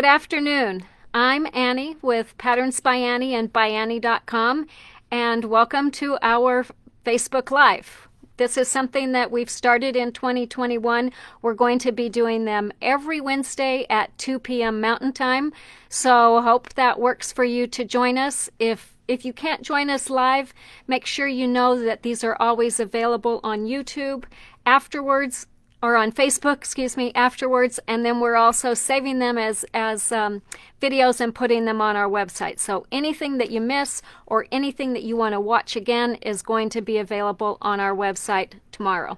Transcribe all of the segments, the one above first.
Good afternoon. I'm Annie with Patterns by Annie and ByAnnie.com, and welcome to our Facebook Live. This is something that we've started in 2021. We're going to be doing them every Wednesday at 2 p.m. Mountain Time, so hope that works for you to join us. If you can't join us live, make sure you know that these are always available on YouTube afterwards, or on Facebook, afterwards, and then we're also saving them as videos and putting them on our website. So anything that you miss or anything that you want to watch again is going to be available on our website tomorrow.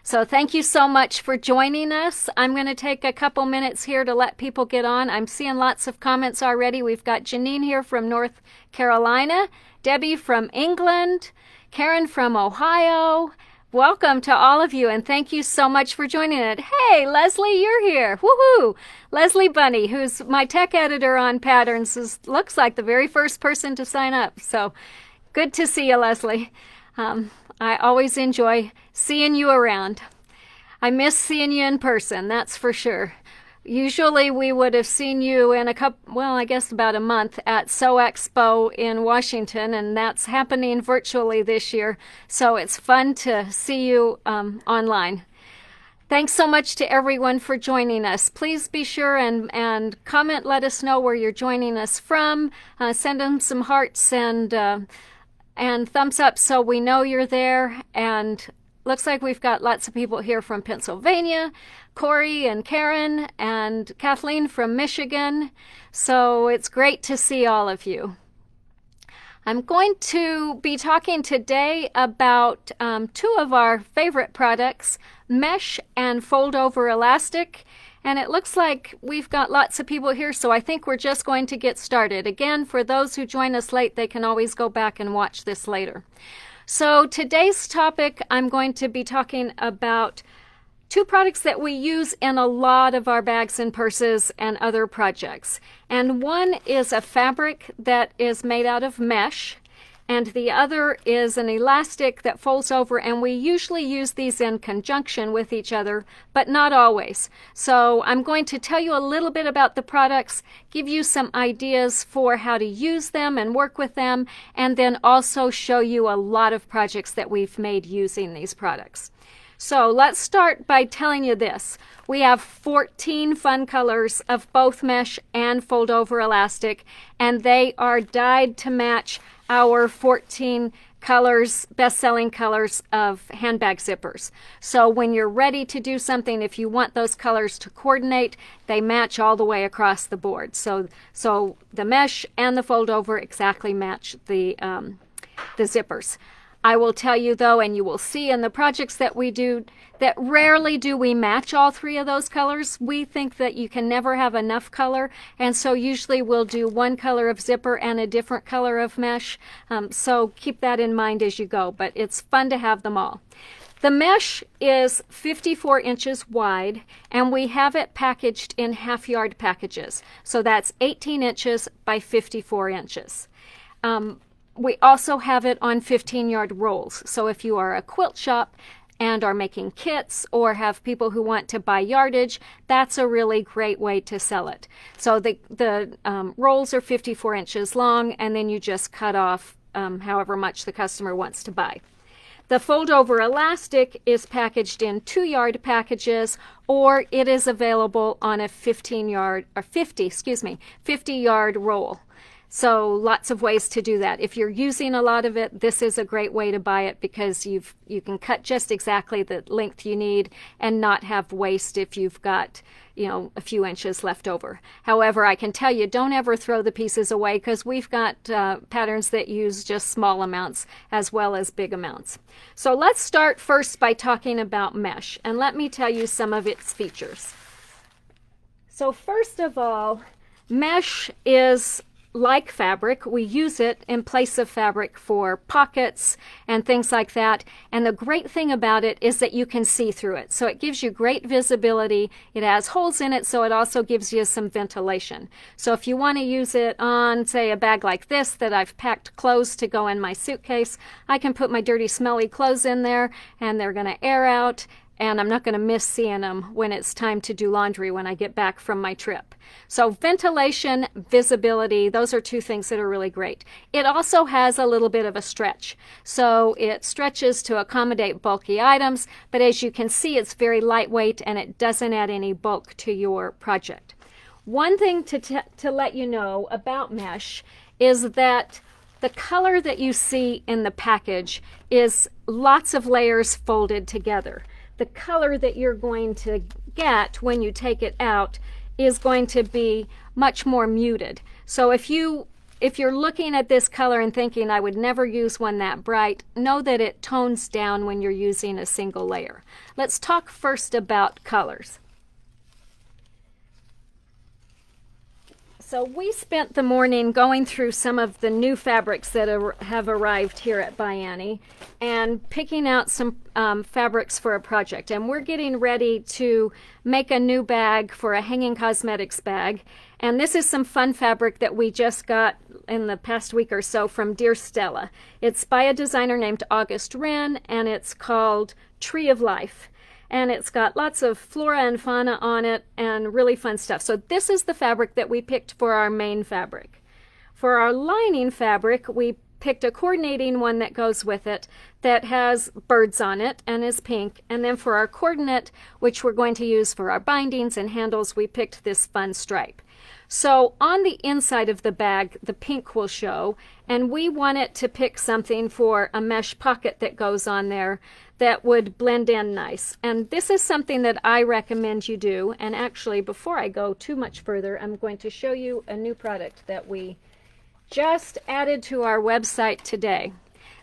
So thank you so much for joining us. I'm going to take a couple minutes here to let people get on. I'm seeing lots of comments already. We've got Janine here from North Carolina, Debbie from England, Karen from Ohio. Welcome to all of you, and thank you so much for joining it. Hey, Leslie, you're here. Woohoo! Leslie Bunny, who's my tech editor on Patterns, looks like the very first person to sign up. So good to see you, Leslie. I always enjoy seeing you around. I miss seeing you in person, that's for sure. Usually we would have seen you in about a month at So Expo in Washington, and that's happening virtually this year. So it's fun to see you online. Thanks so much to everyone for joining us. Please be sure and comment, let us know where you're joining us from. Send them some hearts and thumbs up so we know you're there. And looks like we've got lots of people here from Pennsylvania, Corey and Karen and Kathleen from Michigan. So it's great to see all of you. I'm going to be talking today about two of our favorite products, mesh and fold over elastic. And it looks like we've got lots of people here, so I think we're just going to get started. Again, for those who join us late, they can always go back and watch this later. So today's topic, I'm going to be talking about two products that we use in a lot of our bags and purses and other projects. And one is a fabric that is made out of mesh, and the other is an elastic that folds over, and we usually use these in conjunction with each other, but not always. So I'm going to tell you a little bit about the products, give you some ideas for how to use them and work with them, and then also show you a lot of projects that we've made using these products. So let's start by telling you this. We have 14 fun colors of both mesh and fold over elastic, and they are dyed to match our 14 colors, best-selling colors of handbag zippers. So when you're ready to do something, if you want those colors to coordinate, they match all the way across the board. So the mesh and the fold over exactly match the zippers. I will tell you though, and you will see in the projects that we do, that rarely do we match all three of those colors. We think that you can never have enough color, and so usually we'll do one color of zipper and a different color of mesh. So keep that in mind as you go, but it's fun to have them all. The mesh is 54 inches wide, and we have it packaged in half-yard packages. So that's 18 inches by 54 inches. We also have it on 15-yard rolls. So if you are a quilt shop and are making kits or have people who want to buy yardage, that's a really great way to sell it. So the rolls are 54 inches long, and then you just cut off however much the customer wants to buy. The fold over elastic is packaged in 2-yard packages, or it is available on a 50-yard roll. So lots of ways to do that. If you're using a lot of it, this is a great way to buy it because you can cut just exactly the length you need and not have waste if you've got, a few inches left over. However, I can tell you, don't ever throw the pieces away because we've got patterns that use just small amounts as well as big amounts. So let's start first by talking about mesh, and let me tell you some of its features. So first of all, mesh is like fabric. We use it in place of fabric for pockets and things like that. And the great thing about it is that you can see through it. So it gives you great visibility. It has holes in it, so it also gives you some ventilation. So if you want to use it on, say, a bag like this that I've packed clothes to go in my suitcase, I can put my dirty, smelly clothes in there, and they're going to air out, and I'm not going to miss seeing them when it's time to do laundry when I get back from my trip. So ventilation, visibility, those are two things that are really great. It also has a little bit of a stretch. So it stretches to accommodate bulky items, but as you can see, it's very lightweight and it doesn't add any bulk to your project. One thing to let you know about mesh is that the color that you see in the package is lots of layers folded together. The color that you're going to get when you take it out is going to be much more muted. So if you're looking at this color and thinking I would never use one that bright, know that it tones down when you're using a single layer. Let's talk first about colors. So we spent the morning going through some of the new fabrics that have arrived here at ByAnnie and picking out some fabrics for a project. And we're getting ready to make a new bag for a hanging cosmetics bag. And this is some fun fabric that we just got in the past week or so from Dear Stella. It's by a designer named August Wren, and it's called Tree of Life. And it's got lots of flora and fauna on it and really fun stuff. So this is the fabric that we picked for our main fabric. For our lining fabric, we picked a coordinating one that goes with it that has birds on it and is pink. And then for our coordinate, which we're going to use for our bindings and handles, we picked this fun stripe. So on the inside of the bag, the pink will show, and we wanted to pick something for a mesh pocket that goes on there that would blend in nice. And this is something that I recommend you do. And actually, before I go too much further, I'm going to show you a new product that we just added to our website today.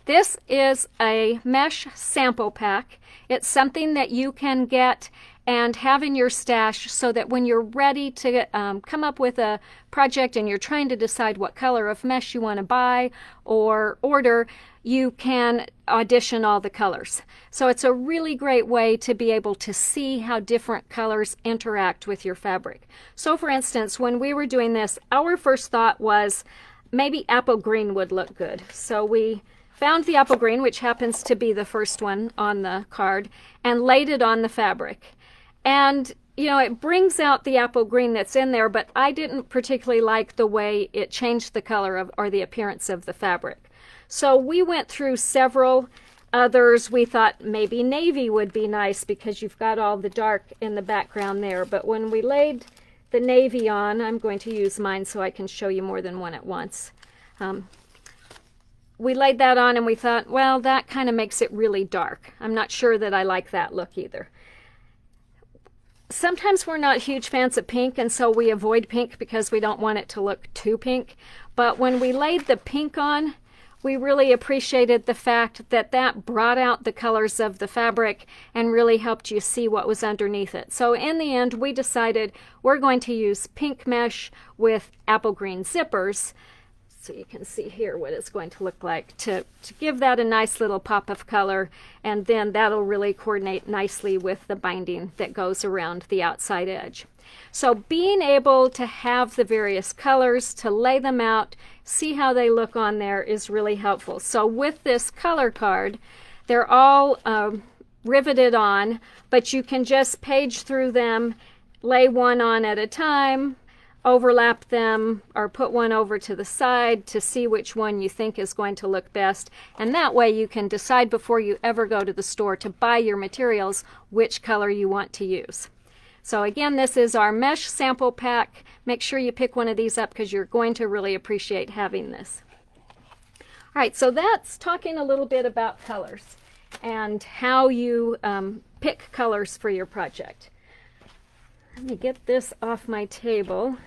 This is a mesh sample pack. It's something that you can get and have in your stash so that when you're ready to come up with a project and you're trying to decide what color of mesh you want to buy or order, you can audition all the colors. So it's a really great way to be able to see how different colors interact with your fabric. So for instance, when we were doing this, our first thought was maybe apple green would look good. So we found the apple green, which happens to be the first one on the card, and laid it on the fabric. And, you know, it brings out the apple green that's in there, but I didn't particularly like the way it changed the color of or the appearance of the fabric. So we went through several others. We thought maybe navy would be nice because you've got all the dark in the background there. But when we laid the navy on, I'm going to use mine so I can show you more than one at once. We laid that on and we thought, well, that kind of makes it really dark. I'm not sure that I like that look either. Sometimes we're not huge fans of pink, and so we avoid pink because we don't want it to look too pink. But when we laid the pink on, we really appreciated the fact that that brought out the colors of the fabric and really helped you see what was underneath it. So in the end, we decided we're going to use pink mesh with apple green zippers. So you can see here what it's going to look like to give that a nice little pop of color, and then that'll really coordinate nicely with the binding that goes around the outside edge. So being able to have the various colors, to lay them out, see how they look on there is really helpful. So with this color card, they're all riveted on, but you can just page through them, lay one on at a time, overlap them, or put one over to the side to see which one you think is going to look best. And that way you can decide before you ever go to the store to buy your materials which color you want to use. So again, this is our mesh sample pack. Make sure you pick one of these up because you're going to really appreciate having this. All right, so that's talking a little bit about colors and how you pick colors for your project. Let me get this off my table,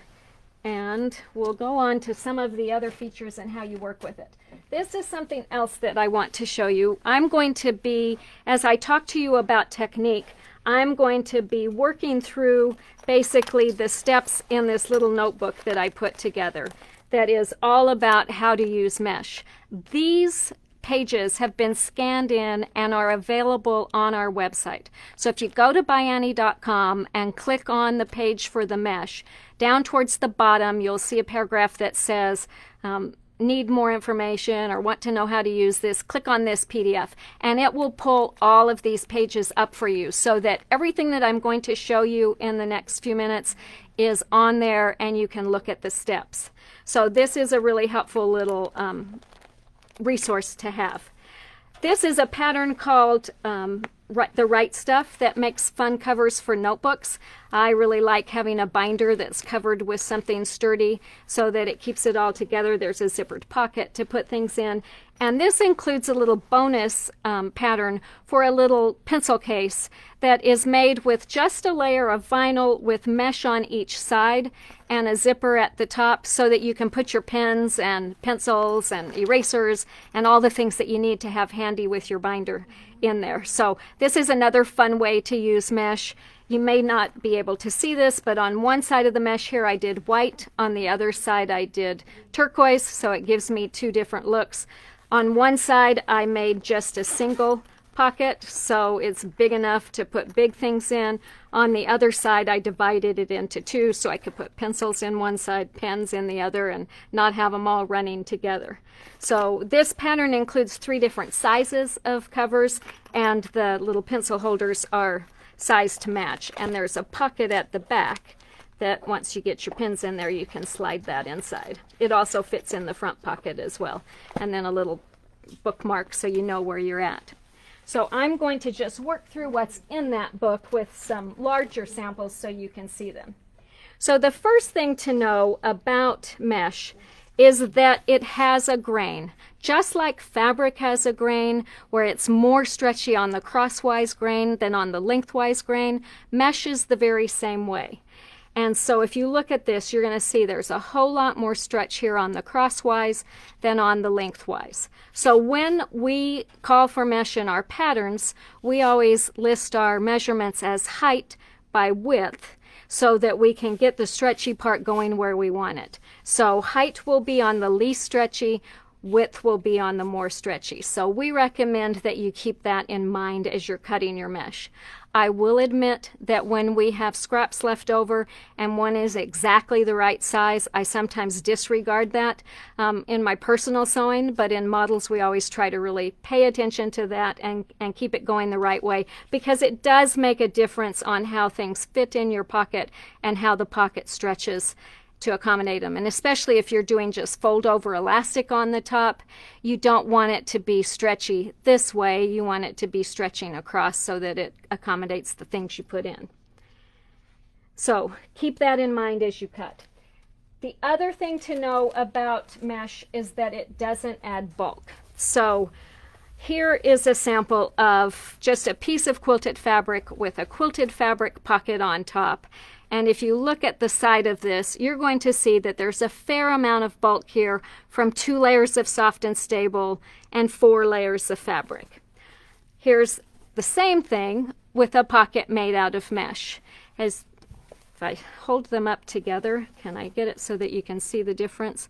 and we'll go on to some of the other features and how you work with it. This is something else that I want to show you. I'm going to be, as I talk to you about technique, I'm going to be working through basically the steps in this little notebook that I put together that is all about how to use mesh. These pages have been scanned in and are available on our website. So if you go to ByAnnie.com and click on the page for the mesh, down towards the bottom you'll see a paragraph that says need more information or want to know how to use this, click on this PDF, and it will pull all of these pages up for you so that everything that I'm going to show you in the next few minutes is on there and you can look at the steps. So this is a really helpful little resource to have. This is a pattern called The Right Stuff that makes fun covers for notebooks. I really like having a binder that's covered with something sturdy so that it keeps it all together. There's a zippered pocket to put things in. And this includes a little bonus pattern for a little pencil case that is made with just a layer of vinyl with mesh on each side and a zipper at the top so that you can put your pens and pencils and erasers and all the things that you need to have handy with your binder in there. So this is another fun way to use mesh. You may not be able to see this, but on one side of the mesh here I did white, on the other side I did turquoise, so it gives me two different looks. On one side I made just a single pocket, so it's big enough to put big things in. On the other side I divided it into two so I could put pencils in one side, pens in the other, and not have them all running together. So this pattern includes 3 different sizes of covers, and the little pencil holders are sized to match. And there's a pocket at the back that once you get your pins in there, you can slide that inside. It also fits in the front pocket as well. And then a little bookmark so you know where you're at. So I'm going to just work through what's in that book with some larger samples so you can see them. So the first thing to know about mesh is that it has a grain. Just like fabric has a grain where it's more stretchy on the crosswise grain than on the lengthwise grain, mesh is the very same way. And so if you look at this, you're going to see there's a whole lot more stretch here on the crosswise than on the lengthwise. So when we call for mesh in our patterns, we always list our measurements as height by width so that we can get the stretchy part going where we want it. So height will be on the least stretchy, width will be on the more stretchy. So we recommend that you keep that in mind as you're cutting your mesh. I will admit that when we have scraps left over and one is exactly the right size, I sometimes disregard that in my personal sewing, but in models we always try to really pay attention to that and keep it going the right way, because it does make a difference on how things fit in your pocket and how the pocket stretches to accommodate them. And especially if you're doing just fold over elastic on the top, you don't want it to be stretchy this way. You want it to be stretching across so that it accommodates the things you put in. So keep that in mind as you cut. The other thing to know about mesh is that it doesn't add bulk. So here is a sample of just a piece of quilted fabric with a quilted fabric pocket on top. And if you look at the side of this, you're going to see that there's a fair amount of bulk here from 2 layers of soft and stable and 4 layers of fabric. Here's the same thing with a pocket made out of mesh. If I hold them up together, can I get it so that you can see the difference?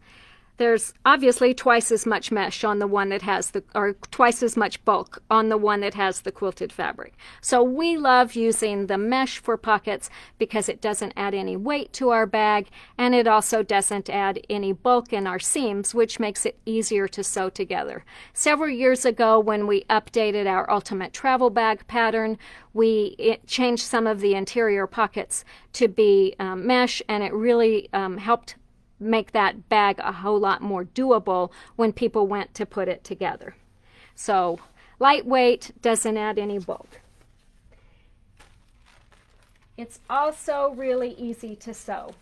There's obviously twice as much mesh on the one that has or twice as much bulk on the one that has the quilted fabric. So we love using the mesh for pockets because it doesn't add any weight to our bag, and it also doesn't add any bulk in our seams, which makes it easier to sew together. Several years ago, when we updated our ultimate travel bag pattern, we changed some of the interior pockets to be mesh, and it really helped make that bag a whole lot more doable when people went to put it together. So lightweight, doesn't add any bulk. It's also really easy to sew.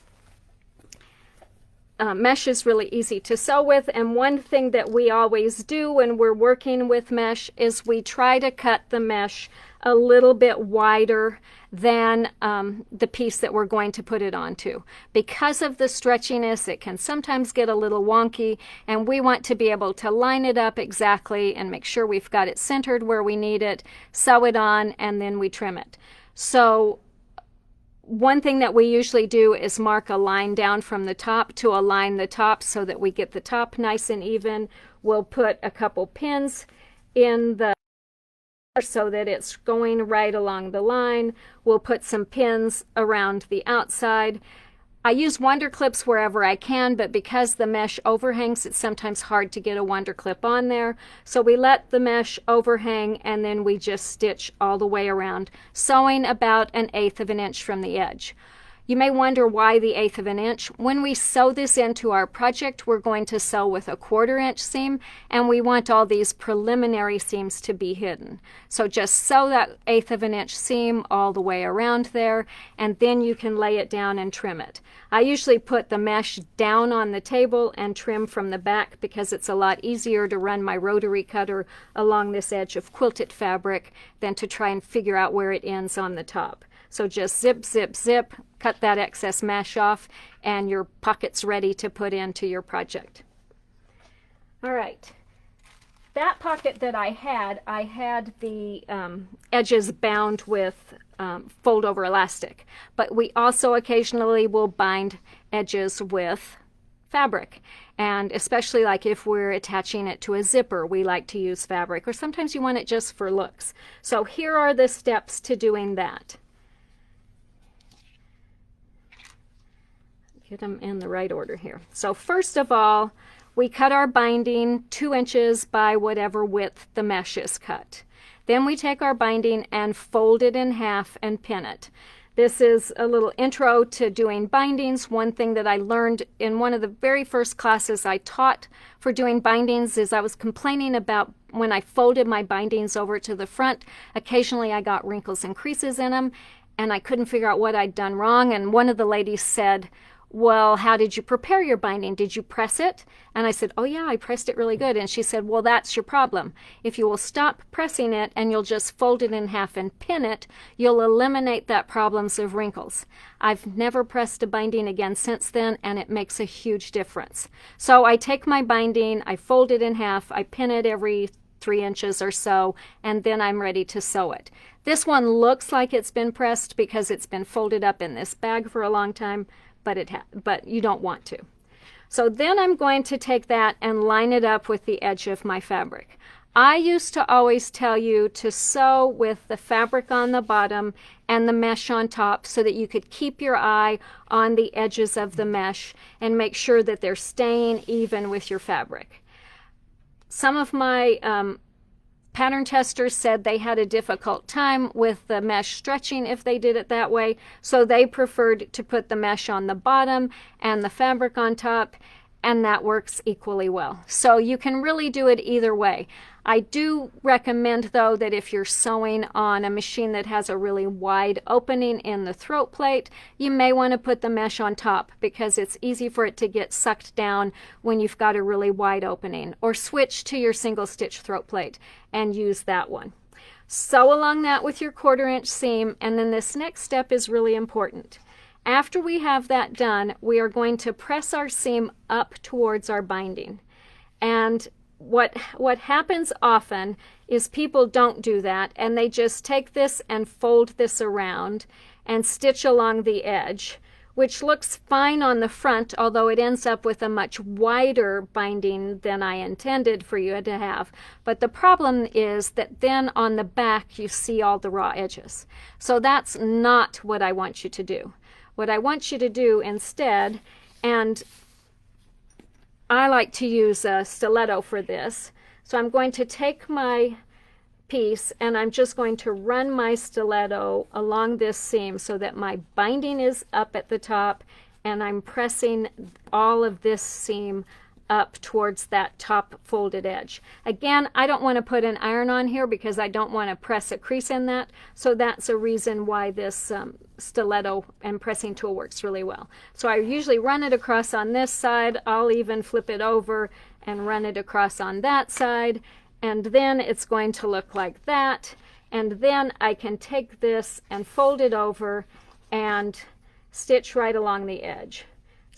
Mesh is really easy to sew with, and one thing that we always do when we're working with mesh is we try to cut the mesh a little bit wider than the piece that we're going to put it onto. Because of the stretchiness, it can sometimes get a little wonky, and we want to be able to line it up exactly and make sure we've got it centered where we need it, sew it on, and then we trim it. So one thing that we usually do is mark a line down from the top to align the top so that we get the top nice and even. We'll put a couple pins in the so that it's going right along the line. We'll put some pins around the outside. I use wonder clips wherever I can, but because the mesh overhangs, it's sometimes hard to get a wonder clip on there. So we let the mesh overhang and then we just stitch all the way around, sewing about 1/8 of an inch from the edge. You may wonder why the 1/8 of an inch. When we sew this into our project, we're going to sew with a 1/4 inch seam, and we want all these preliminary seams to be hidden. So just sew that 1/8 of an inch seam all the way around there, and then you can lay it down and trim it. I usually put the mesh down on the table and trim from the back because it's a lot easier to run my rotary cutter along this edge of quilted fabric than to try and figure out where it ends on the top. So just zip, zip, zip, cut that excess mesh off, and your pocket's ready to put into your project. All right. That pocket that I had the edges bound with fold-over elastic, but we also occasionally will bind edges with fabric, and especially like if we're attaching it to a zipper, we like to use fabric, or sometimes you want it just for looks. So here are the steps to doing that. Get them in the right order here. So first of all, we cut our binding 2 inches by whatever width the mesh is cut. Then we take our binding and fold it in half and pin it. This is a little intro to doing bindings. One thing that I learned in one of the very first classes I taught for doing bindings is I was complaining about when I folded my bindings over to the front, occasionally I got wrinkles and creases in them, and I couldn't figure out what I'd done wrong. And one of the ladies said, well, how did you prepare your binding? Did you press it? And I said, oh yeah, I pressed it really good. And she said, well, that's your problem. If you will stop pressing it and you'll just fold it in half and pin it, you'll eliminate that problems of wrinkles. I've never pressed a binding again since then, and it makes a huge difference. So I take my binding, I fold it in half, I pin it every 3 inches or so, and then I'm ready to sew it. This one looks like it's been pressed because it's been folded up in this bag for a long time, but you don't want to. So then I'm going to take that and line it up with the edge of my fabric. I used to always tell you to sew with the fabric on the bottom and the mesh on top so that you could keep your eye on the edges of the mesh and make sure that they're staying even with your fabric. Some of my pattern testers said they had a difficult time with the mesh stretching if they did it that way, so they preferred to put the mesh on the bottom and the fabric on top, and that works equally well. So you can really do it either way. I do recommend, though, that if you're sewing on a machine that has a really wide opening in the throat plate, you may want to put the mesh on top because it's easy for it to get sucked down when you've got a really wide opening. Or switch to your single stitch throat plate and use that one. Sew along that with your 1/4 inch seam, and then this next step is really important. After we have that done, we are going to press our seam up towards our binding. And what happens often is people don't do that, and they just take this and fold this around and stitch along the edge, which looks fine on the front, although it ends up with a much wider binding than I intended for you to have. But the problem is that then on the back you see all the raw edges. So that's not what I want you to do. What I want you to do instead, and I like to use a stiletto for this, so I'm going to take my piece and I'm just going to run my stiletto along this seam so that my binding is up at the top and I'm pressing all of this seam up towards that top folded edge. Again, I don't want to put an iron on here because I don't want to press a crease in that, so that's a reason why this stiletto and pressing tool works really well. So I usually run it across on this side. I'll even flip it over and run it across on that side, and then it's going to look like that. And then I can take this and fold it over and stitch right along the edge.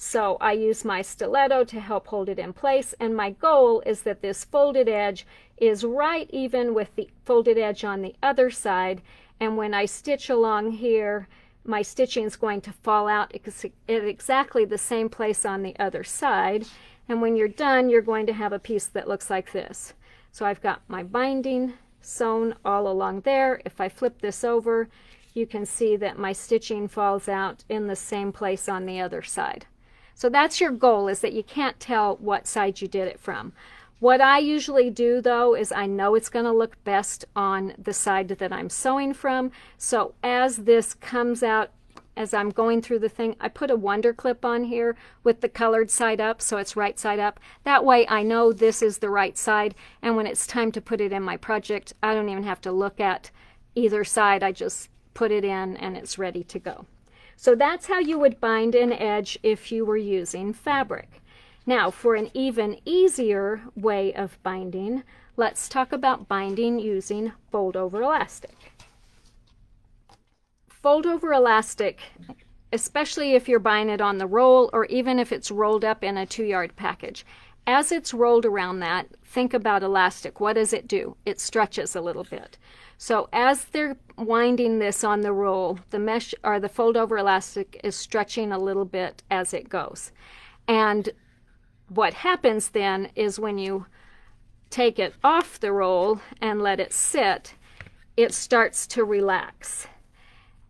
So I use my stiletto to help hold it in place, and my goal is that this folded edge is right even with the folded edge on the other side, and when I stitch along here, my stitching is going to fall out at exactly the same place on the other side, and when you're done, you're going to have a piece that looks like this. So I've got my binding sewn all along there. If I flip this over, you can see that my stitching falls out in the same place on the other side. So that's your goal, is that you can't tell what side you did it from. What I usually do, though, is I know it's going to look best on the side that I'm sewing from. So as this comes out, as I'm going through the thing, I put a wonder clip on here with the colored side up, so it's right side up. That way I know this is the right side, and when it's time to put it in my project, I don't even have to look at either side. I just put it in and it's ready to go. So that's how you would bind an edge if you were using fabric. Now, for an even easier way of binding, let's talk about binding using fold-over elastic. Fold-over elastic, especially if you're buying it on the roll or even if it's rolled up in a 2-yard package, as it's rolled around that, think about elastic. What does it do? It stretches a little bit. So as they're winding this on the roll, the mesh or the fold-over elastic is stretching a little bit as it goes. And what happens then is when you take it off the roll and let it sit, it starts to relax.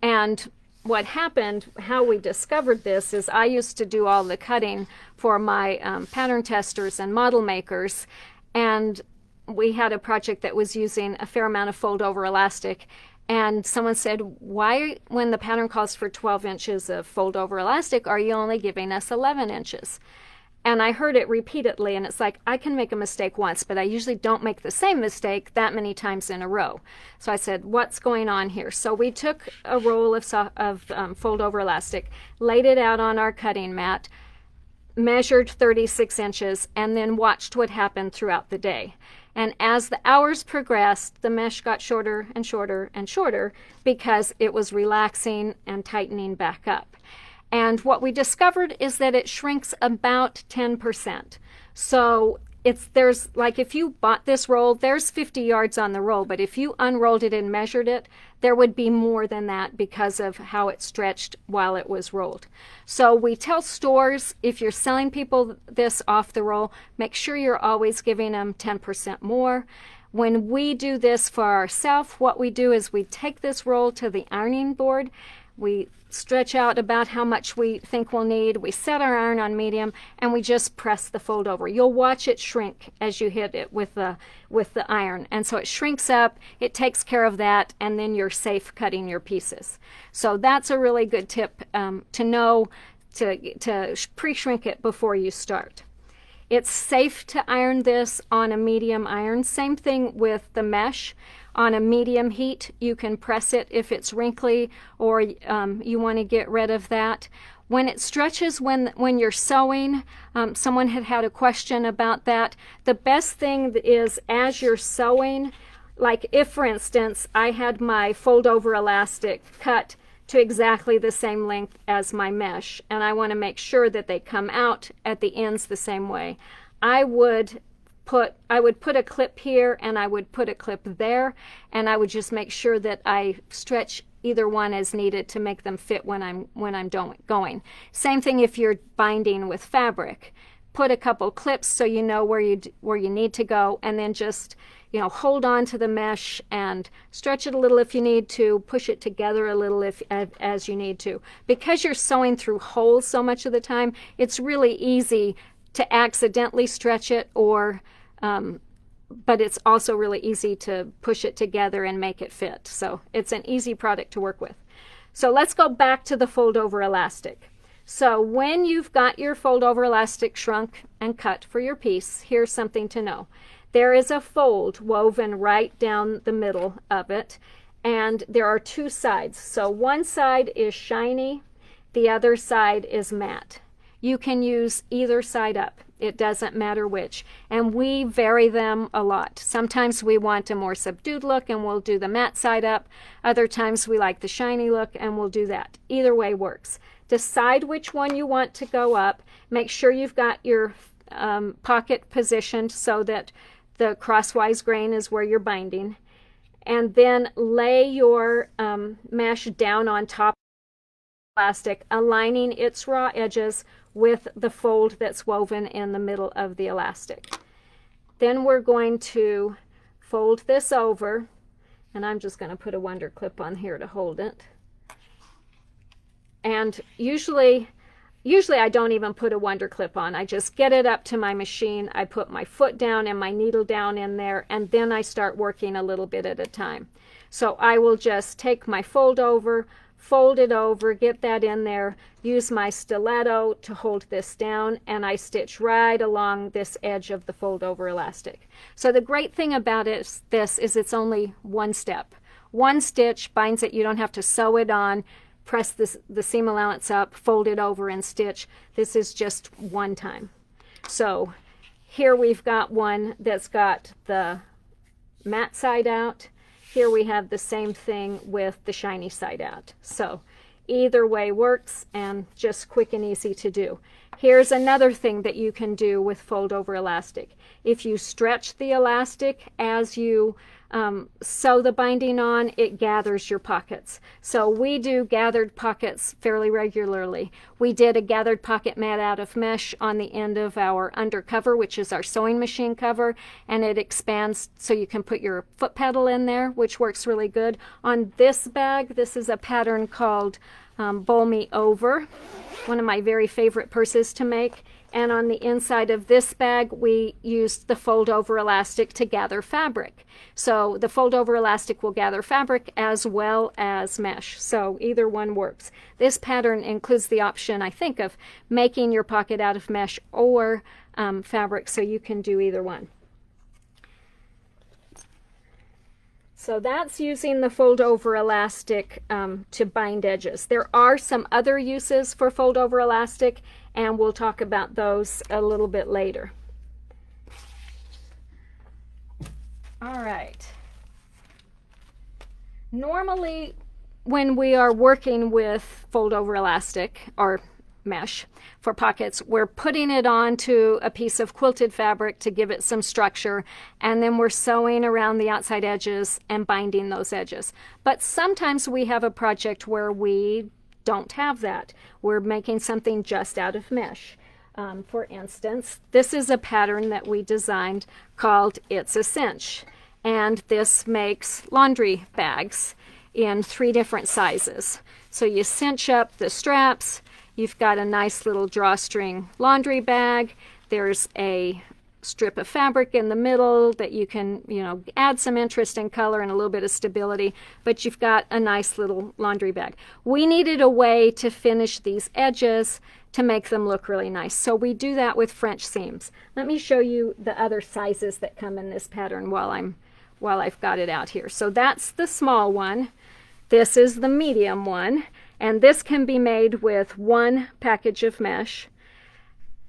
And what happened, how we discovered this, is I used to do all the cutting for my pattern testers and model makers, and we had a project that was using a fair amount of fold-over elastic, and someone said, why, when the pattern calls for 12 inches of fold-over elastic, are you only giving us 11 inches? And I heard it repeatedly, and it's like, I can make a mistake once, but I usually don't make the same mistake that many times in a row. So I said, what's going on here? So we took a roll of fold-over elastic, laid it out on our cutting mat, measured 36 inches, and then watched what happened throughout the day. And as the hours progressed, the mesh got shorter and shorter and shorter because it was relaxing and tightening back up. And what we discovered is that it shrinks about 10%. So there's like, if you bought this roll, there's 50 yards on the roll, but if you unrolled it and measured it, there would be more than that because of how it stretched while it was rolled. So we tell stores, if you're selling people this off the roll, make sure you're always giving them 10% more. When we do this for ourselves, what we do is we take this roll to the ironing board. We stretch out about how much we think we'll need. We set our iron on medium, and we just press the fold over. You'll watch it shrink as you hit it with the iron. And so it shrinks up, it takes care of that, and then you're safe cutting your pieces. So that's a really good tip to know, to pre-shrink it before you start. It's safe to iron this on a medium iron. Same thing with the mesh. On a medium heat, you can press it if it's wrinkly or you want to get rid of that. When it stretches when you're sewing, someone had a question about that. The best thing is, as you're sewing, like if, for instance, I had my fold-over elastic cut to exactly the same length as my mesh, and I want to make sure that they come out at the ends the same way, I would put a clip here and I would put a clip there, and I would just make sure that I stretch either one as needed to make them fit when I'm going. Same thing if you're binding with fabric. Put a couple clips so you know where you need to go, and then just hold on to the mesh and stretch it a little if you need to, push it together a little as you need to. Because you're sewing through holes so much of the time, it's really easy to accidentally stretch it, but it's also really easy to push it together and make it fit. So it's an easy product to work with. So let's go back to the fold-over elastic. So when you've got your fold-over elastic shrunk and cut for your piece, here's something to know. There is a fold woven right down the middle of it, and there are two sides. So one side is shiny, the other side is matte. You can use either side up. It doesn't matter which. And we vary them a lot. Sometimes we want a more subdued look and we'll do the matte side up. Other times we like the shiny look and we'll do that. Either way works. Decide which one you want to go up. Make sure you've got your pocket positioned so that the crosswise grain is where you're binding. And then lay your mesh down on top of the elastic, aligning its raw edges with the fold that's woven in the middle of the elastic. Then we're going to fold this over And I'm just going to put a wonder clip on here to hold it. And usually I don't even put a wonder clip on. I just get it up to my machine. I put my foot down and my needle down in there, and then I start working a little bit at a time. So I will just take my fold it over, get that in there, use my stiletto to hold this down, and I stitch right along this edge of the fold over elastic. So the great thing about this is it's only one step. One stitch binds it. You don't have to sew it on, press the seam allowance up, fold it over, and stitch. This is just one time. So here we've got one that's got the matte side out. Here we have the same thing with the shiny side out. So either way works, and just quick and easy to do. Here's another thing that you can do with fold over elastic. If you stretch the elastic as you sew the binding on, it gathers your pockets. So we do gathered pockets fairly regularly. We did a gathered pocket mat out of mesh on the end of our undercover, which is our sewing machine cover, and it expands so you can put your foot pedal in there, which works really good. On this bag, this is a pattern called Bowl Me Over, one of my very favorite purses to make. And on the inside of this bag, we used the fold over elastic to gather fabric. So the fold over elastic will gather fabric as well as mesh. So either one works. This pattern includes the option, I think, of making your pocket out of mesh or fabric, so you can do either one. So that's using the fold over elastic to bind edges. There are some other uses for fold over elastic, and we'll talk about those a little bit later. All right. Normally, when we are working with fold over elastic or mesh for pockets, we're putting it onto a piece of quilted fabric to give it some structure, and then we're sewing around the outside edges and binding those edges. But sometimes we have a project where we don't have that. We're making something just out of mesh. For instance, this is a pattern that we designed called It's a Cinch, and this makes laundry bags in 3 different sizes. So you cinch up the straps. You've got a nice little drawstring laundry bag. There's a strip of fabric in the middle that you can, add some interest and color and a little bit of stability, but you've got a nice little laundry bag. We needed a way to finish these edges to make them look really nice. So we do that with French seams. Let me show you the other sizes that come in this pattern while I've got it out here. So that's the small one. This is the medium one. And this can be made with 1 package of mesh.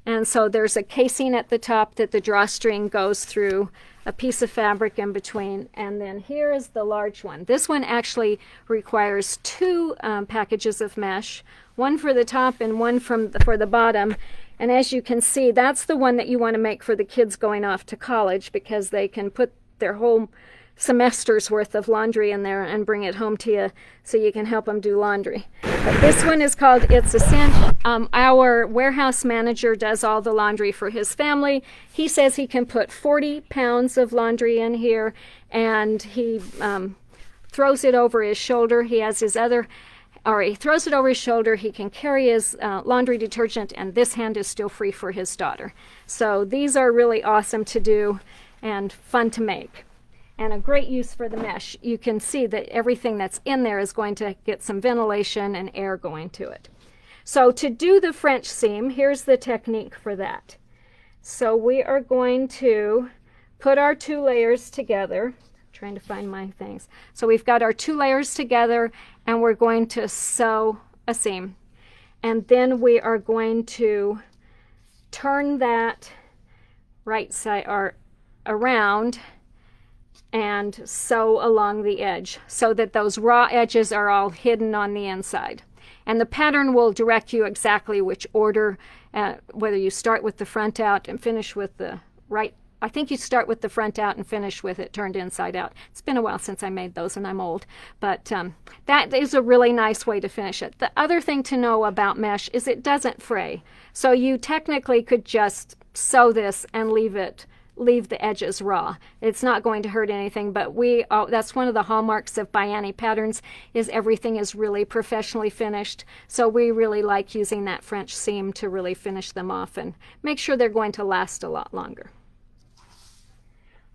And so there's a casing at the top that the drawstring goes through, a piece of fabric in between, and then here is the large one. This one actually requires 2 packages of mesh, one for the top and one for the bottom. And as you can see, that's the one that you want to make for the kids going off to college, because they can put their whole semester's worth of laundry in there and bring it home to you so you can help them do laundry. But this one is called It's a Cinch. Our warehouse manager does all the laundry for his family. He says he can put 40 pounds of laundry in here, and he throws it over his shoulder. He has his he throws it over his shoulder. He can carry his laundry detergent, and this hand is still free for his daughter. So these are really awesome to do and fun to make, and a great use for the mesh. You can see that everything that's in there is going to get some ventilation and air going to it. So to do the French seam, here's the technique for that. So we are going to put our 2 layers together. Trying to find my things. So we've got our 2 layers together, and we're going to sew a seam. And then we are going to turn that right side or around and sew along the edge so that those raw edges are all hidden on the inside. And the pattern will direct you exactly which order, whether you start with the front out and finish with the right. I think you start with the front out and finish with it turned inside out. It's been a while since I made those, and I'm old, but that is a really nice way to finish it. The other thing to know about mesh is it doesn't fray. So you technically could just sew this and leave it leave the edges raw. It's not going to hurt anything, but that's one of the hallmarks of ByAnnie patterns, is everything is really professionally finished. So we really like using that French seam to really finish them off and make sure they're going to last a lot longer.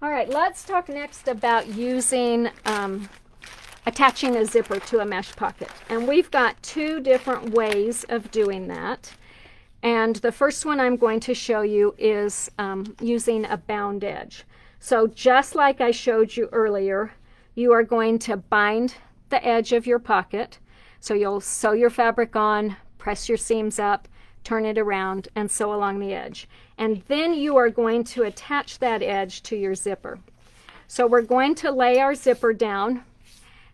All right, let's talk next about using attaching a zipper to a mesh pocket. And we've got two different ways of doing that. And the first one I'm going to show you is using a bound edge. So just like I showed you earlier, you are going to bind the edge of your pocket. So you'll sew your fabric on, press your seams up, turn it around, and sew along the edge. And then you are going to attach that edge to your zipper. So we're going to lay our zipper down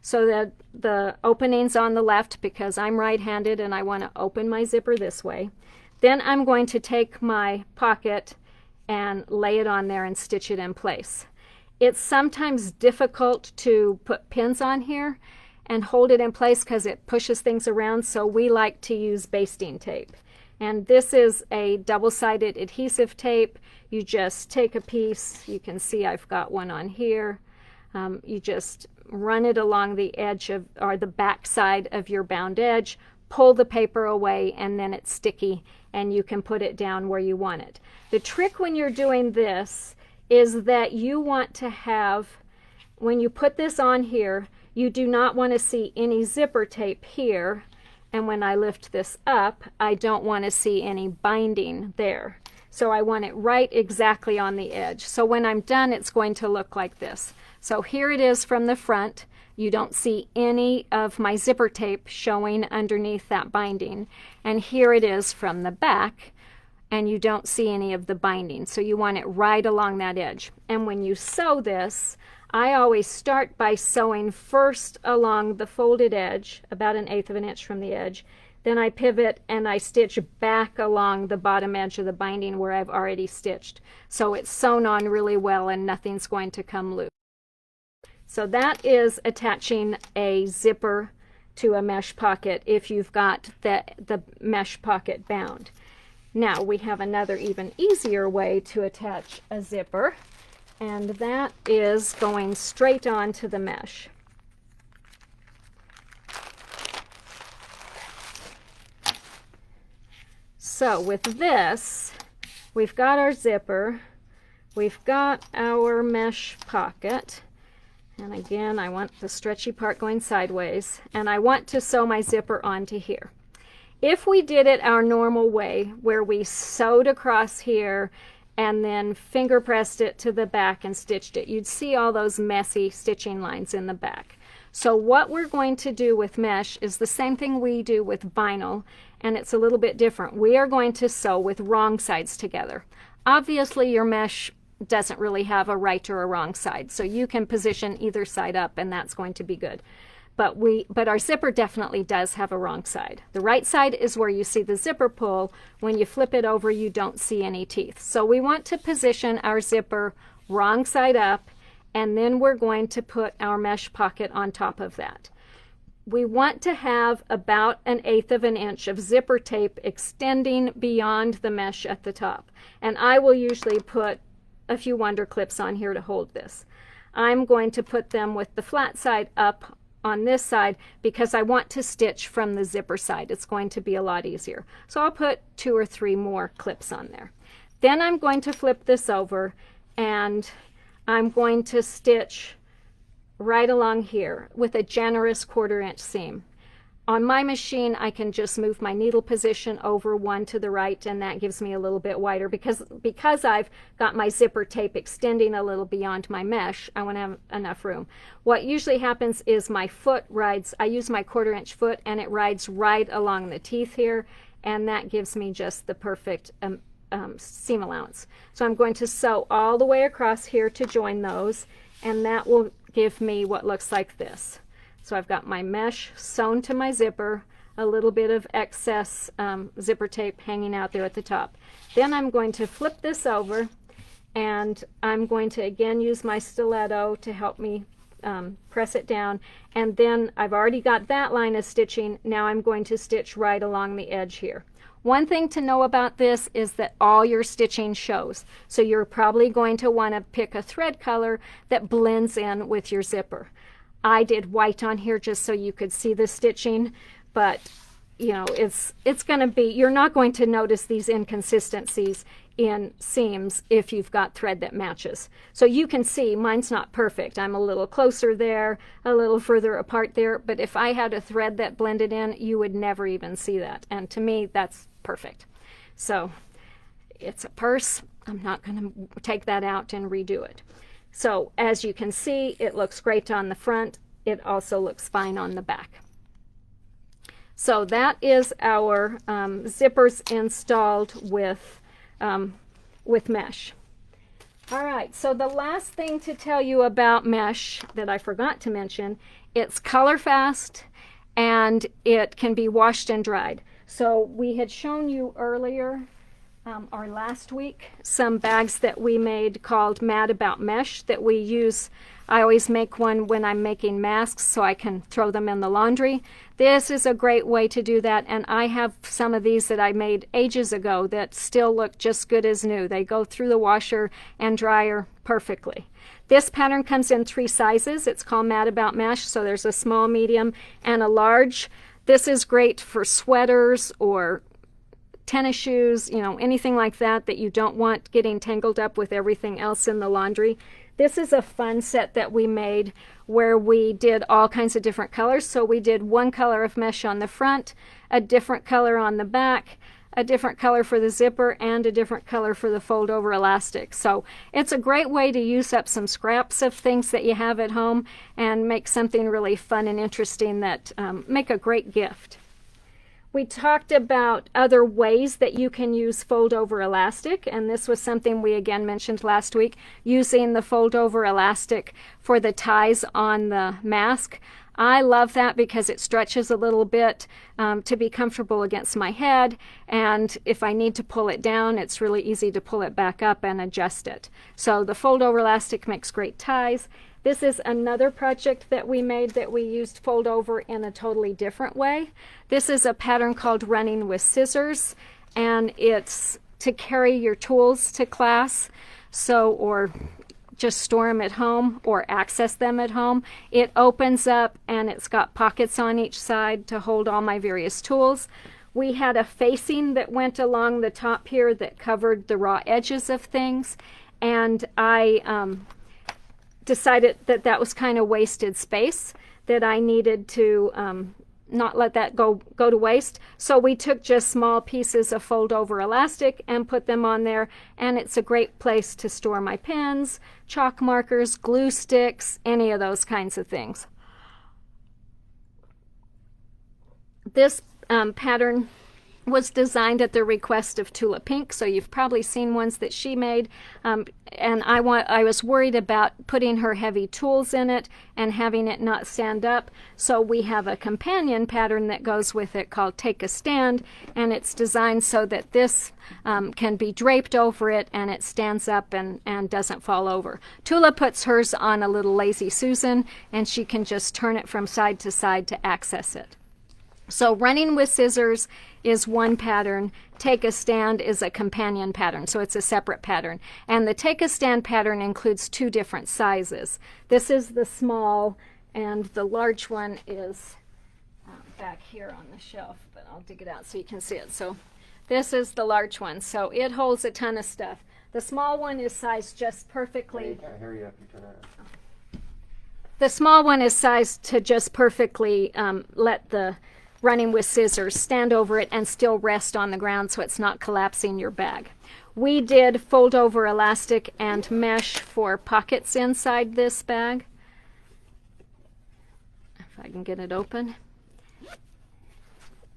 so that the opening's on the left, because I'm right-handed and I want to open my zipper this way. Then I'm going to take my pocket and lay it on there and stitch it in place. It's sometimes difficult to put pins on here and hold it in place because it pushes things around, so we like to use basting tape. And this is a double-sided adhesive tape. You just take a piece, you can see I've got one on here. You just run it along the edge of, or the back side of your bound edge, pull the paper away, and then it's sticky and you can put it down where you want it. The trick when you're doing this is that you want to have, when you put this on here, you do not want to see any zipper tape here, and when I lift this up, I don't want to see any binding there. So I want it right exactly on the edge. So when I'm done, it's going to look like this. So here it is from the front. You don't see any of my zipper tape showing underneath that binding. And here it is from the back, and you don't see any of the binding. So you want it right along that edge. And when you sew this, I always start by sewing first along the folded edge, about 1/8 of an inch from the edge. Then I pivot and I stitch back along the bottom edge of the binding where I've already stitched. So it's sewn on really well and nothing's going to come loose. So that is attaching a zipper to a mesh pocket if you've got the mesh pocket bound. Now we have another even easier way to attach a zipper, and that is going straight onto the mesh. So with this, we've got our zipper, we've got our mesh pocket, and again I want the stretchy part going sideways, and I want to sew my zipper onto here. If we did it our normal way, where we sewed across here and then finger pressed it to the back and stitched it, you'd see all those messy stitching lines in the back. So what we're going to do with mesh is the same thing we do with vinyl, and it's a little bit different. We are going to sew with wrong sides together. Obviously your mesh doesn't really have a right or a wrong side, so you can position either side up and that's going to be good. But our zipper definitely does have a wrong side. The right side is where you see the zipper pull. When you flip it over, you don't see any teeth. So we want to position our zipper wrong side up, and then we're going to put our mesh pocket on top of that. We want to have about 1/8 of an inch of zipper tape extending beyond the mesh at the top. And I will usually put a few wonder clips on here to hold this. I'm going to put them with the flat side up on this side because I want to stitch from the zipper side. It's going to be a lot easier. So I'll put 2 or 3 more clips on there. Then I'm going to flip this over and I'm going to stitch right along here with a generous 1/4 inch seam. On my machine, I can just move my needle position over 1 to the right, and that gives me a little bit wider because I've got my zipper tape extending a little beyond my mesh. I want to have enough room. What usually happens is my foot rides, I use my 1/4 inch foot, and it rides right along the teeth here, and that gives me just the perfect seam allowance. So I'm going to sew all the way across here to join those, and that will give me what looks like this. So I've got my mesh sewn to my zipper, a little bit of excess zipper tape hanging out there at the top. Then I'm going to flip this over, and I'm going to again use my stiletto to help me press it down. And then I've already got that line of stitching. Now I'm going to stitch right along the edge here. One thing to know about this is that all your stitching shows. So you're probably going to want to pick a thread color that blends in with your zipper. I did white on here just so you could see the stitching, but you know, it's going to be, you're not going to notice these inconsistencies in seams if you've got thread that matches. So you can see mine's not perfect. I'm a little closer there, a little further apart there, but if I had a thread that blended in, you would never even see that. And to me, that's perfect. So it's a purse. I'm not going to take that out and redo it. So as you can see, it looks great on the front. It also looks fine on the back. So that is our zippers installed with mesh. All right, so the last thing to tell you about mesh that I forgot to mention, it's color fast and it can be washed and dried. So we had shown you earlier, or last week, some bags that we made called Mad About Mesh that we use. I always make one when I'm making masks so I can throw them in the laundry. This is a great way to do that, and I have some of these that I made ages ago that still look just good as new. They go through the washer and dryer perfectly. This pattern comes in 3 sizes. It's called Mad About Mesh, so there's a small, medium, and a large. This is great for sweaters or tennis shoes, you know, anything like that that you don't want getting tangled up with everything else in the laundry. This is a fun set that we made where we did all kinds of different colors. So we did one color of mesh on the front, a different color on the back, a different color for the zipper, and a different color for the fold over elastic. So it's a great way to use up some scraps of things that you have at home and make something really fun and interesting that make a great gift. We talked about other ways that you can use fold over elastic, and this was something we again mentioned last week, using the fold over elastic for the ties on the mask. I love that because it stretches a little bit to be comfortable against my head, and if I need to pull it down, it's really easy to pull it back up and adjust it. So the fold over elastic makes great ties. This is another project that we made that we used fold over in a totally different way. This is a pattern called Running with Scissors, and it's to carry your tools to class, so or just store them at home or access them at home. It opens up and it's got pockets on each side to hold all my various tools. We had a facing that went along the top here that covered the raw edges of things, and I decided that that was kind of wasted space, that I needed to not let that go to waste. So we took just small pieces of fold over elastic and put them on there, and it's a great place to store my pens, chalk markers, glue sticks, any of those kinds of things. This pattern was designed at the request of Tula Pink, so you've probably seen ones that she made, and I was worried about putting her heavy tools in it and having it not stand up, so we have a companion pattern that goes with it called Take a Stand, and it's designed so that this can be draped over it and it stands up and doesn't fall over. Tula puts hers on a little Lazy Susan, and she can just turn it from side to access it. So Running with Scissors is one pattern. Take a Stand is a companion pattern, so it's a separate pattern. And the Take a Stand pattern includes 2 different sizes. This is the small, and the large one is back here on the shelf, but I'll dig it out so you can see it. So this is the large one, so it holds a ton of stuff. The small one is sized just perfectly. Hurry up, you turn it on. The small one is sized to just perfectly let the Running with Scissors stand over it and still rest on the ground so it's not collapsing your bag. We did fold over elastic and mesh for pockets inside this bag. If I can get it open.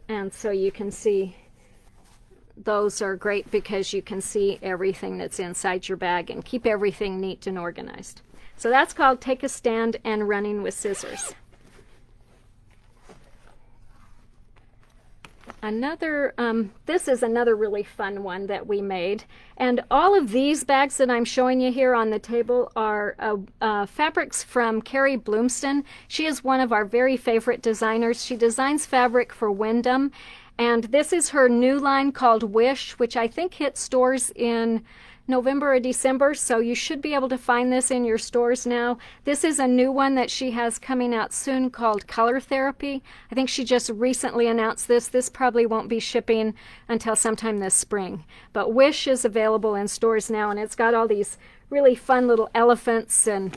And so you can see those are great because you can see everything that's inside your bag and keep everything neat and organized. So that's called Take a Stand and Running with Scissors. This is another really fun one that we made, and all of these bags that I'm showing you here on the table are fabrics from Carrie Bloomston. She is one of our very favorite designers. She designs fabric for Wyndham, And this is her new line called Wish, which I think hit stores in November or December, so you should be able to find this in your stores now. This is a new one that she has coming out soon called Color Therapy. I think she just recently announced this. This probably won't be shipping until sometime this spring. But Wish is available in stores now, and it's got all these really fun little elephants and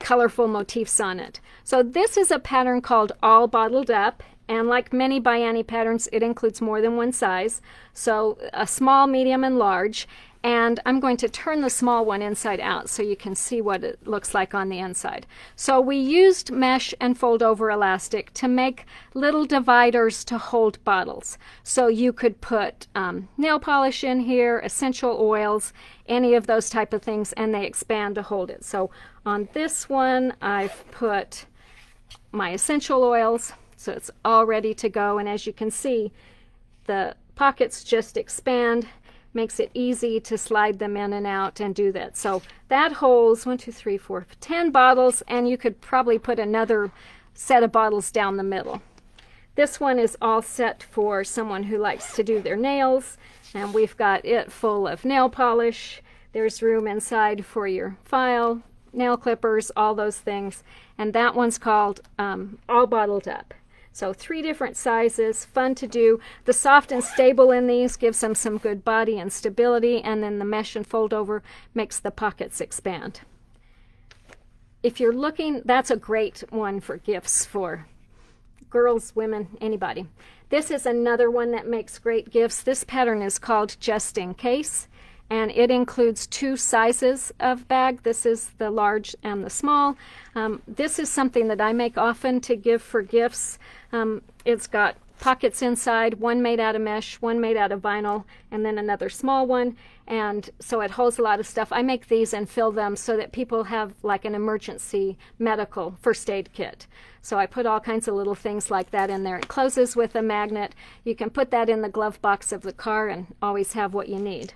colorful motifs on it. So this is a pattern called All Bottled Up. And like many ByAnnie patterns, it includes more than one size. So a small, medium, and large. And I'm going to turn the small one inside out so you can see what it looks like on the inside. So we used mesh and fold over elastic to make little dividers to hold bottles. So you could put nail polish in here, essential oils, any of those type of things, and they expand to hold it. So on this one, I've put my essential oils, so it's all ready to go. And as you can see, the pockets just expand. Makes it easy to slide them in and out and do that. So that holds 1, 2, 3, 4, 10 bottles, and you could probably put another set of bottles down the middle. This one is all set for someone who likes to do their nails, and we've got it full of nail polish. There's room inside for your file, nail clippers, all those things. And that one's called All Bottled Up. So 3 different sizes, fun to do. The soft and stable in these gives them some good body and stability, and then the mesh and fold over makes the pockets expand. If you're looking, that's a great one for gifts for girls, women, anybody. This is another one that makes great gifts. This pattern is called Just in Case, and it includes 2 sizes of bag. This is the large and the small. This is something that I make often to give for gifts. It's got pockets inside, one made out of mesh, one made out of vinyl, and then another small one. And so it holds a lot of stuff. I make these and fill them so that people have like an emergency medical first aid kit. So I put all kinds of little things like that in there. It closes with a magnet. You can put that in the glove box of the car and always have what you need.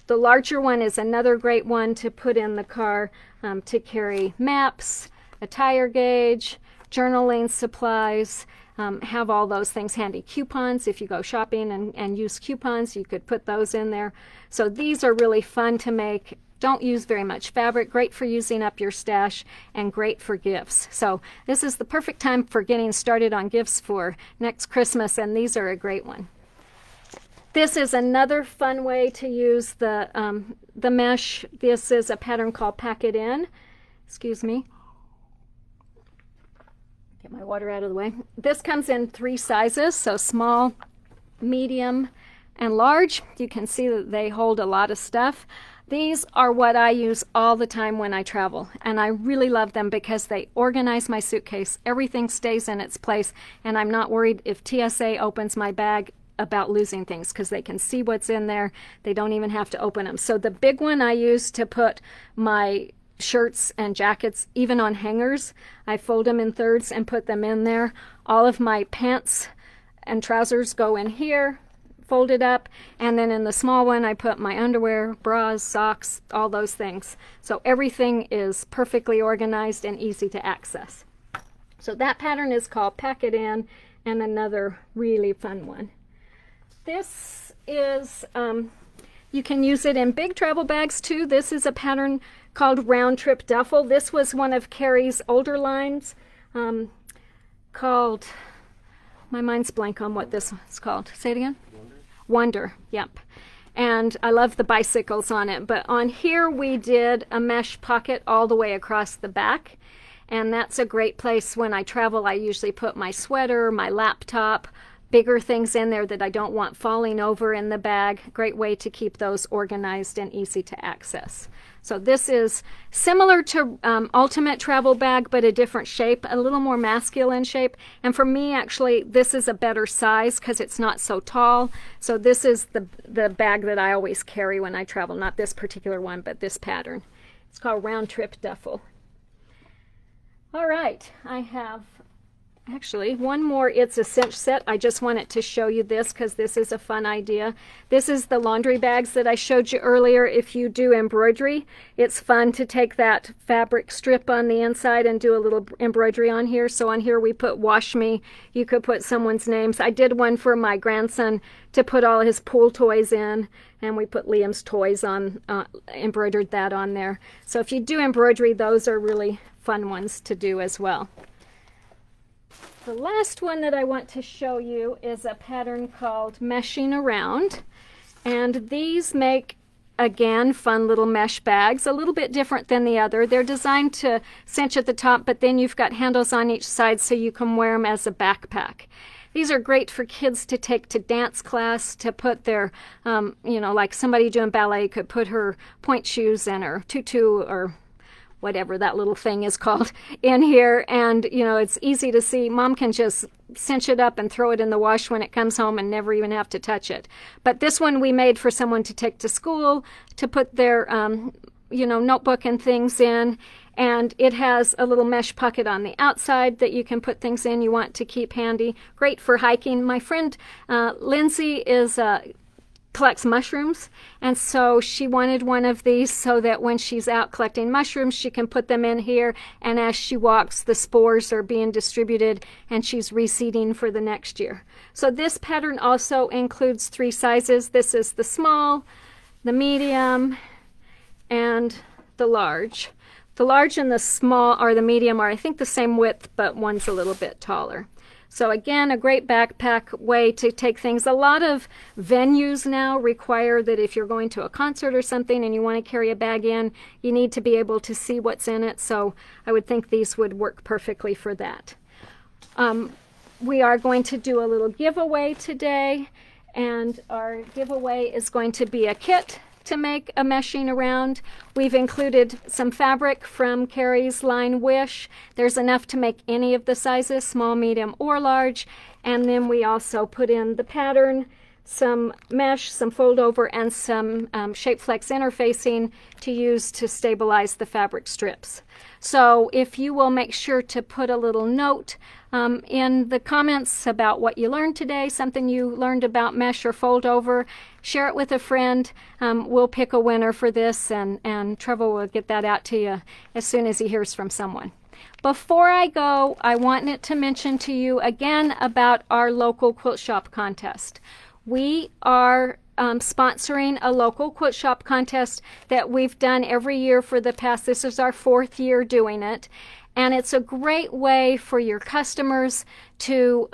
The larger one is another great one to put in the car to carry maps, a tire gauge, journaling supplies, have all those things handy. Coupons, if you go shopping and use coupons, you could put those in there. So these are really fun to make. Don't use very much fabric, great for using up your stash, and great for gifts. So this is the perfect time for getting started on gifts for next Christmas, and these are a great one. This is another fun way to use the mesh. This is a pattern called Pack It In. Excuse me. Get my water out of the way. This comes in 3 sizes, so small, medium, and large. You can see that they hold a lot of stuff. These are what I use all the time when I travel, and I really love them because they organize my suitcase. Everything stays in its place, and I'm not worried if TSA opens my bag about losing things because they can see what's in there. They don't even have to open them. So the big one I use to put my shirts and jackets, even on hangers. I fold them in thirds and put them in there. All of my pants and trousers go in here, folded up, and then in the small one I put my underwear, bras, socks, all those things. So everything is perfectly organized and easy to access. So that pattern is called Pack It In, and another really fun one. This is, you can use it in big travel bags too. This is a pattern called Round Trip Duffel. This was one of Carrie's older lines called, my mind's blank on what this is called. Say it again. Wonder, yep. And I love the bicycles on it. But on here we did a mesh pocket all the way across the back. And that's a great place when I travel. I usually put my sweater, my laptop, bigger things in there that I don't want falling over in the bag. Great way to keep those organized and easy to access. So this is similar to Ultimate Travel Bag, but a different shape, a little more masculine shape. And for me, actually, this is a better size because it's not so tall. So this is the bag that I always carry when I travel, not this particular one, but this pattern. It's called Round Trip Duffel. All right, I have Actually, one more. It's a cinch set. I just wanted to show you this because this is a fun idea. This is the laundry bags that I showed you earlier. If you do embroidery, it's fun to take that fabric strip on the inside and do a little embroidery on here. So on here we put wash me. You could put someone's names. I did one for my grandson to put all his pool toys in, and we put Liam's toys on, embroidered that on there. So if you do embroidery, those are really fun ones to do as well. The last one that I want to show you is a pattern called Meshing Around. And these make, again, fun little mesh bags, a little bit different than the other. They're designed to cinch at the top, but then you've got handles on each side so you can wear them as a backpack. These are great for kids to take to dance class, to put their, you know, like somebody doing ballet could put her point shoes and her tutu or whatever that little thing is called in here, and you know, it's easy to see. Mom can just cinch it up and throw it in the wash when it comes home and never even have to touch it. But this one we made for someone to take to school, to put their you know, notebook and things in, and it has a little mesh pocket on the outside that you can put things in you want to keep handy. Great for hiking. My friend Lindsay is collects mushrooms, and so she wanted one of these so that when she's out collecting mushrooms she can put them in here, and as she walks the spores are being distributed and she's reseeding for the next year. So this pattern also includes 3 sizes. This is the small, the medium, and the large. The large and the small, or the medium, are I think the same width, but one's a little bit taller. So again, a great backpack way to take things. A lot of venues now require that if you're going to a concert or something and you want to carry a bag in, you need to be able to see what's in it. So I would think these would work perfectly for that. We are going to do a little giveaway today, and our giveaway is going to be a kit to make a meshing around. We've included some fabric from Carrie's line Wish. There's enough to make any of the sizes, small, medium, or large. And then we also put in the pattern, some mesh, some fold over, and some shape flex interfacing to use to stabilize the fabric strips. So if you will make sure to put a little note in the comments about what you learned today, something you learned about mesh or fold over, share it with a friend. We'll pick a winner for this, and Trevor will get that out to you as soon as he hears from someone. Before I go, I wanted to mention to you again about our local quilt shop contest. We are sponsoring a local quilt shop contest that we've done every year for the past, this is our 4th year doing it. And it's a great way for your customers to,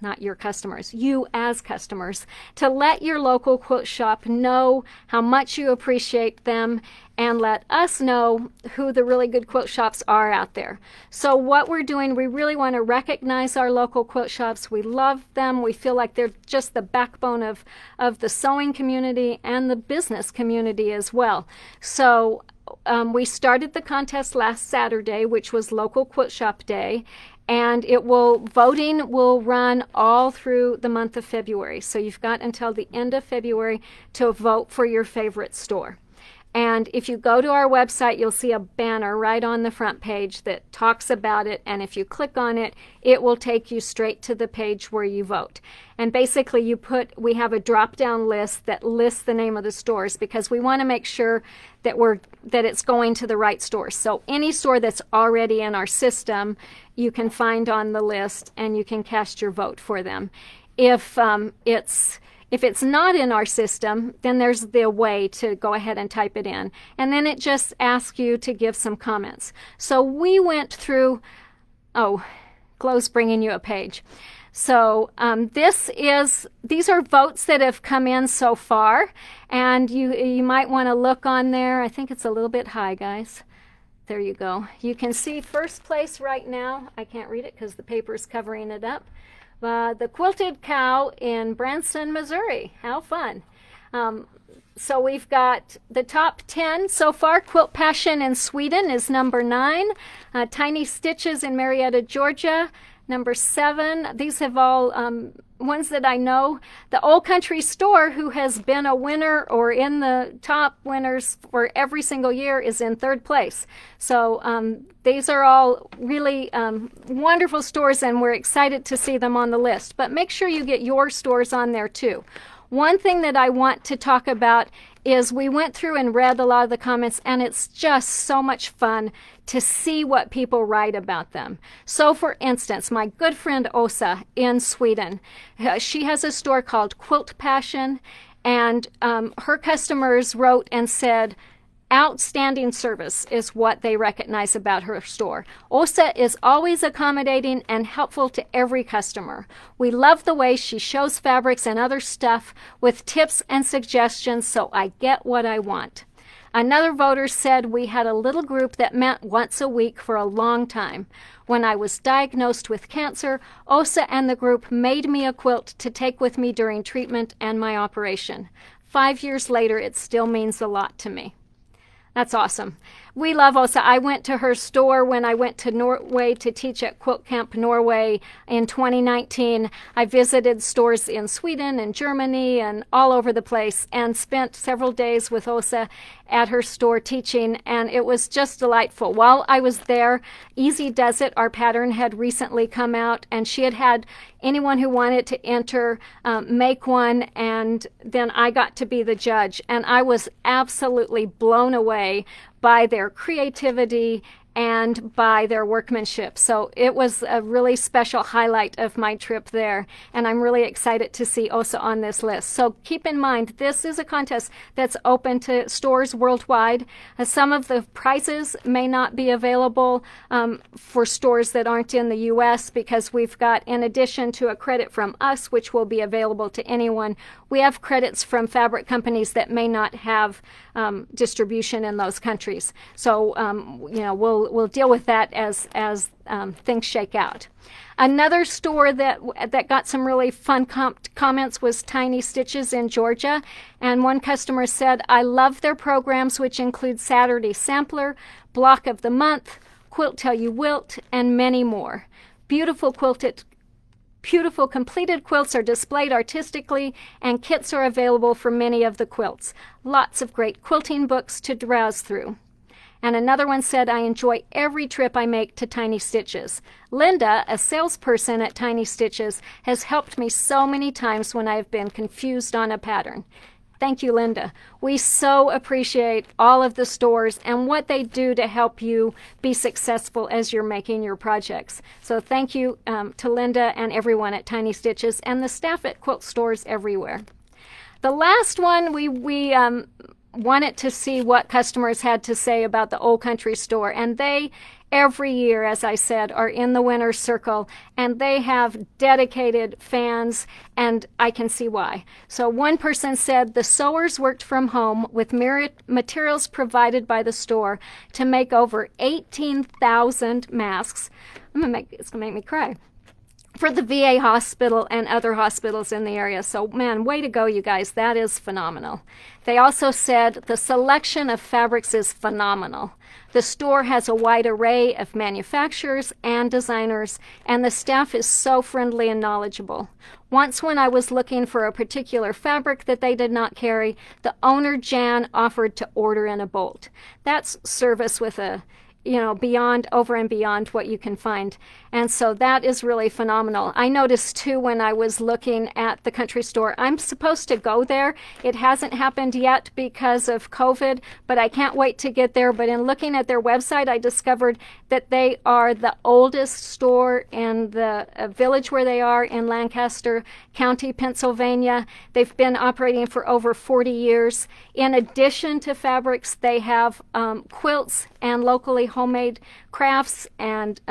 not your customers, you as customers, to let your local quilt shop know how much you appreciate them, and let us know who the really good quilt shops are out there. So what we're doing, we really want to recognize our local quilt shops. We love them. We feel like they're just the backbone of the sewing community and the business community as well. So we started the contest last Saturday, which was Local Quilt Shop Day, and voting will run all through the month of February. So you've got until the end of February to vote for your favorite store. And if you go to our website, you'll see a banner right on the front page that talks about it. And if you click on it, it will take you straight to the page where you vote. And basically we have a drop-down list that lists the name of the stores, because we want to make sure that it's going to the right store. So any store that's already in our system, you can find on the list and you can cast your vote for them. If it's not in our system, then there's the way to go ahead and type it in. And then it just asks you to give some comments. So we went through, Glow's bringing you a page. So these are votes that have come in so far. And you might want to look on there. I think it's a little bit high, guys. There you go. You can see first place right now. I can't read it because the paper is covering it up. The Quilted Cow in Branson, Missouri. How fun. So we've got the top 10 so far. Quilt Passion in Sweden is number 9. Tiny Stitches in Marietta, Georgia Number 7, these have all ones that I know. The Old Country Store, who has been a winner or in the top winners for every single year, is in 3rd place. So these are all really wonderful stores, and we're excited to see them on the list. But make sure you get your stores on there too. One thing that I want to talk about is we went through and read a lot of the comments, and it's just so much fun to see what people write about them. So for instance, my good friend Åsa in Sweden, she has a store called Quilt Passion, and her customers wrote and said, outstanding service is what they recognize about her store. Åsa is always accommodating and helpful to every customer. We love the way she shows fabrics and other stuff with tips and suggestions, so I get what I want. Another voter said we had a little group that met once a week for a long time. When I was diagnosed with cancer, Åsa and the group made me a quilt to take with me during treatment and my operation. 5 years later, it still means a lot to me. That's awesome. We love Åsa. I went to her store when I went to Norway to teach at Quilt Camp Norway in 2019. I visited stores in Sweden and Germany and all over the place and spent several days with Åsa at her store teaching, and it was just delightful. While I was there, Easy Does It, our pattern, had recently come out, and she had anyone who wanted to enter make one, and then I got to be the judge, and I was absolutely blown away by their creativity and by their workmanship. So it was a really special highlight of my trip there, and I'm really excited to see Åsa on this list. So keep in mind, this is a contest that's open to stores worldwide. Some of the prizes may not be available for stores that aren't in the U.S. because we've got, in addition to a credit from us, which will be available to anyone, we have credits from fabric companies that may not have distribution in those countries. So, we'll deal with that as things shake out. Another store that got some really fun comments was Tiny Stitches in Georgia. And one customer said, I love their programs, which include Saturday Sampler, Block of the Month, Quilt Till You Wilt, and many more. Beautiful completed quilts are displayed artistically, and kits are available for many of the quilts. Lots of great quilting books to browse through. And another one said, I enjoy every trip I make to Tiny Stitches. Linda, a salesperson at Tiny Stitches, has helped me so many times when I've been confused on a pattern. Thank you, Linda. We so appreciate all of the stores and what they do to help you be successful as you're making your projects. So thank you to Linda and everyone at Tiny Stitches and the staff at quilt stores everywhere. The last one, we wanted to see what customers had to say about the Old Country Store, and they every year, as I said, are in the winner's circle, and they have dedicated fans, and I can see why. So one person said the sewers worked from home with materials provided by the store to make over 18,000 masks. It's gonna make me cry. For the VA hospital and other hospitals in the area. So, man, way to go, you guys. That is phenomenal. They also said the selection of fabrics is phenomenal. The store has a wide array of manufacturers and designers, and the staff is so friendly and knowledgeable. Once when I was looking for a particular fabric that they did not carry, the owner, Jan, offered to order in a bolt. That's service with a beyond, over and beyond what you can find. And so that is really phenomenal. I noticed too when I was looking at the country store, I'm supposed to go there. It hasn't happened yet because of COVID, but I can't wait to get there. But in looking at their website, I discovered that they are the oldest store in the village where they are in Lancaster County, Pennsylvania. They've been operating for over 40 years. In addition to fabrics, they have quilts and locally homemade crafts and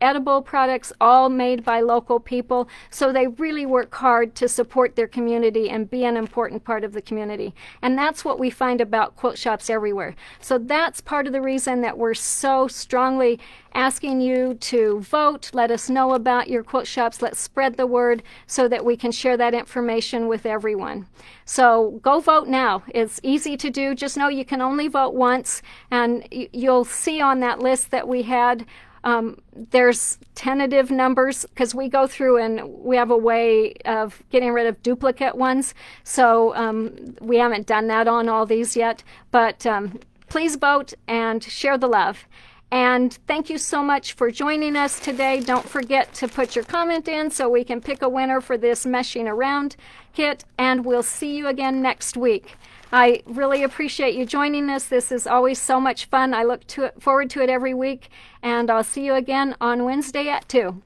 edible products, all made by local people. So they really work hard to support their community and be an important part of the community. And that's what we find about quilt shops everywhere. So that's part of the reason that we're so strongly asking you to vote. Let us know about your quilt shops. Let's spread the word so that we can share that information with everyone. So go vote now. It's easy to do. Just know you can only vote once, and you'll see on that list that we had There's tentative numbers because we go through and we have a way of getting rid of duplicate ones. So we haven't done that on all these yet. But please vote and share the love. And thank you so much for joining us today. Don't forget to put your comment in so we can pick a winner for this Meshing Around kit. And we'll see you again next week. I really appreciate you joining us. This is always so much fun. I look forward to it every week. And I'll see you again on Wednesday at 2.